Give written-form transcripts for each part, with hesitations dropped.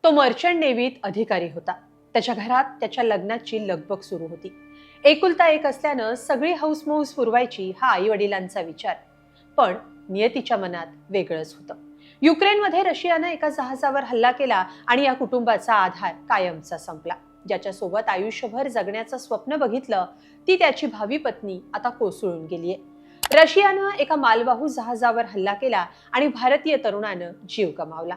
तो मर्चंट नेव्हीत अधिकारी होता. त्याच्या घरात त्याच्या लग्नाची लगबग सुरू होती. एकुलता एक असल्यानं सगळी हौसमौस पुरवायची हा आई वडिलांचा विचार. पण नियतीच्या मनात वेगळंच होतं. युक्रेनमध्ये रशियानं एका जहाजावर हल्ला केला आणि या कुटुंबाचा आधार कायमचा संपला. ज्याच्यासोबत आयुष्यभर जगण्याचं स्वप्न बघितलं ती त्याची भावी पत्नी आता कोसळून गेलीये. रशियानं एका मालवाहू जहाजावर हल्ला केला आणि भारतीय तरुणानं जीव गमावला.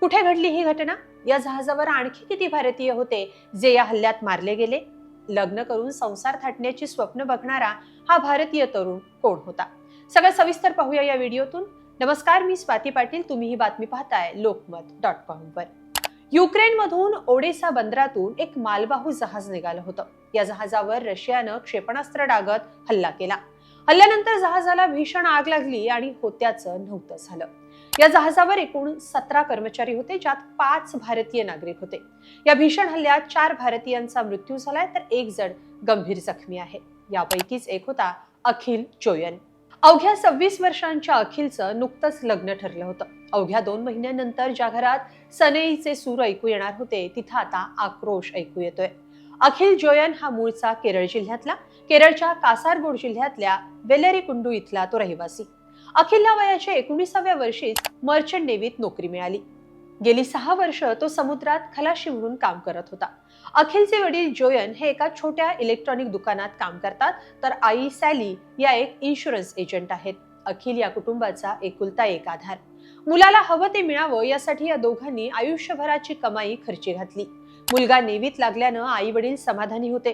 कुठे घडली ही घटना? या जहाजावर आणखी किती भारतीय होते जे या हल्ल्यात मारले गेले? लग्न करून संसार थाटण्याची स्वप्न बघणारा हा भारतीय तरुण कोण होता? सगळं सविस्तर पाहूया या व्हिडिओतून. नमस्कार, मी स्वाती पाटील. तुम्ही ही बातमी पाहताय लोकमत.com वर. युक्रेनमधून ओडेसा बंदरातून एक मालवाहू जहाज निघालं होतं. या जहाजावर रशियानं क्षेपणास्त्र डागत हल्ला केला. हल्ल्यानंतर जहाजाला भीषण आग लागली आणि होत्याचं नव्हतं झालं. या जहाजावर एकूण 17 कर्मचारी होते, ज्यात 5 भारतीय नागरिक होते. या भीषण हल्ल्यात 4 भारतीयांचा मृत्यू झालाय तर 1 जण गंभीर जखमी आहे. यापैकीच एक होता अखिल जोयन. अवघ्या 26 वर्षांच्या अखिलचं नुकतंच लग्न ठरलं होतं. अवघ्या 2 महिन्यानंतर ज्या घरात सनईचे सूर ऐकू येणार होते तिथं आता आक्रोश ऐकू येतोय. अखिल जोयन हा मूळचा केरळ जिल्ह्यातला, केरळच्या कासारगोड जिल्ह्यातल्या वेलरिकुंडू इथला तो रहिवासी. अखिलला वयाच्या 19व्या वर्षीच मर्चंट नेव्हीत नोकरी मिळाली. गेली 6 वर्ष तो समुद्रात खलाशी म्हणून काम करत होता. अखिलचे वडील जोयन हे एका छोट्या इलेक्ट्रॉनिक दुकानात काम करतात, तर आई सॅली या एक इन्शुरन्स एजंट आहेत. अखिल या कुटुंबाचा एकुलता एक आधार. मुलाला हवं ते मिळावं यासाठी या दोघांनी आयुष्यभराची कमाई खर्ची घातली. मुलगा नेव्हीत लागल्यानं आई वडील समाधानी होते.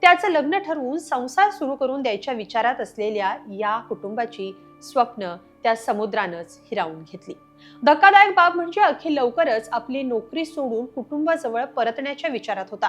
त्याचं लग्न ठरवून संसार सुरू करून द्यायच्या विचारात असलेल्या या कुटुंबाची स्वप्न त्या समुद्रानंच हिरावून घेतली. धक्कादायक बाब म्हणजे अखिल लवकरच आपली नोकरी सोडून कुटुंबाजवळ परतण्याच्या विचारात होता.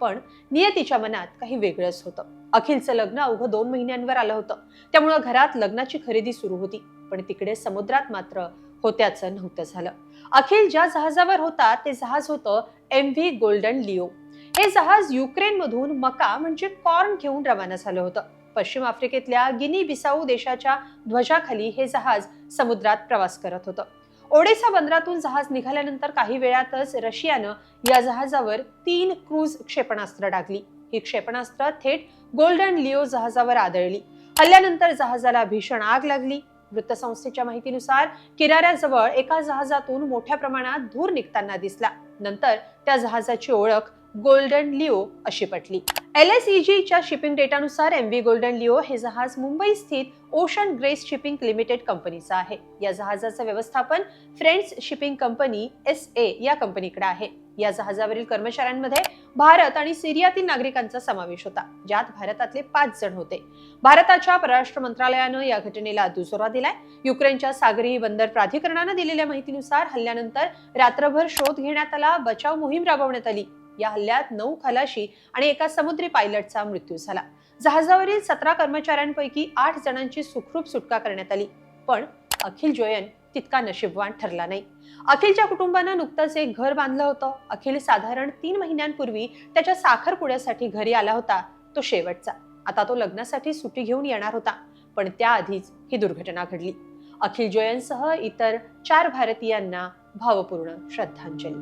पण नियतीच्या मनात काही वेगळंच होतं. अखिलचं लग्न अवघं 2 महिन्यांवर आलं होतं. त्यामुळे घरात लग्नाची खरेदी सुरू होती. पण तिकडे समुद्रात मात्र होत्याचं नव्हतं झालं. अखिल ज्या जहाजावर होता ते जहाज होतं MV गोल्डन लिओ. हे जहाज युक्रेनमधून मका म्हणजे कॉर्न घेऊन रवाना झालं होतं. पश्चिम आफ्रिकेतल्या गिनी बिसाऊ देशाच्या ध्वजाखाली हे जहाज समुद्रात प्रवास करत होतं. ओडेसा बंदरातून जहाज निघाल्यानंतर काही वेळातच रशियानं या जहाजावर 3 क्रूज क्षेपणास्त्र डागली. ही क्षेपणास्त्र थेट गोल्डन लिओ जहाजावर आदळली. हल्ल्यानंतर जहाजाला भीषण आग लागली. वृत्तसंस्थेच्या माहितीनुसार किनाऱ्याजवळ एका जहाजातून मोठ्या प्रमाणात धूर निघताना दिसला. नंतर त्या जहाजाची ओळख गोल्डन लिओ अशी पटली. LSEG च्या शिपिंग डेटानुसार MV गोल्डन लिओ हे जहाज मुंबई स्थित ओशन ग्रेस शिपिंग लिमिटेड कंपनीचं आहे. या जहाजाचं व्यवस्थापन फ्रेंड्स शिपिंग कंपनी SA या कंपनीकडे आहे. या जहाजावरील कर्मचाऱ्यांमध्ये भारत आणि सिरियातील नागरिकांचा समावेश होता, ज्यात भारतातले 5 जण होते. भारताच्या परराष्ट्र मंत्रालयानं या घटनेला दुजोरा दिलाय. युक्रेनच्या सागरी बंदर प्राधिकरणानं दिलेल्या माहितीनुसार हल्ल्यानंतर रात्रभर शोध घेण्यात आला, बचाव मोहीम राबवण्यात आली. या हल्ल्यात 9 खलाशी आणि एका समुद्री पायलटचा मृत्यू झाला. जहाजावरील 17 कर्मचाऱ्यांपैकी 8 जणांची सुखरूप सुटका करण्यात आली. पण अखिल जोयन तितका नशीबवान ठरला नाही. अखिलच्या कुटुंबानं नुकतंच एक घर बांधलं होतं. अखिल साधारण 3 महिन्यांपूर्वी त्याच्या साखरपुड्यासाठी घरी आला होता, तो शेवटचा. आता तो लग्नासाठी सुट्टी घेऊन येणार होता, पण त्याआधीच ही दुर्घटना घडली. अखिल जोयनसह इतर 4 भारतीयांना भावपूर्ण श्रद्धांजली.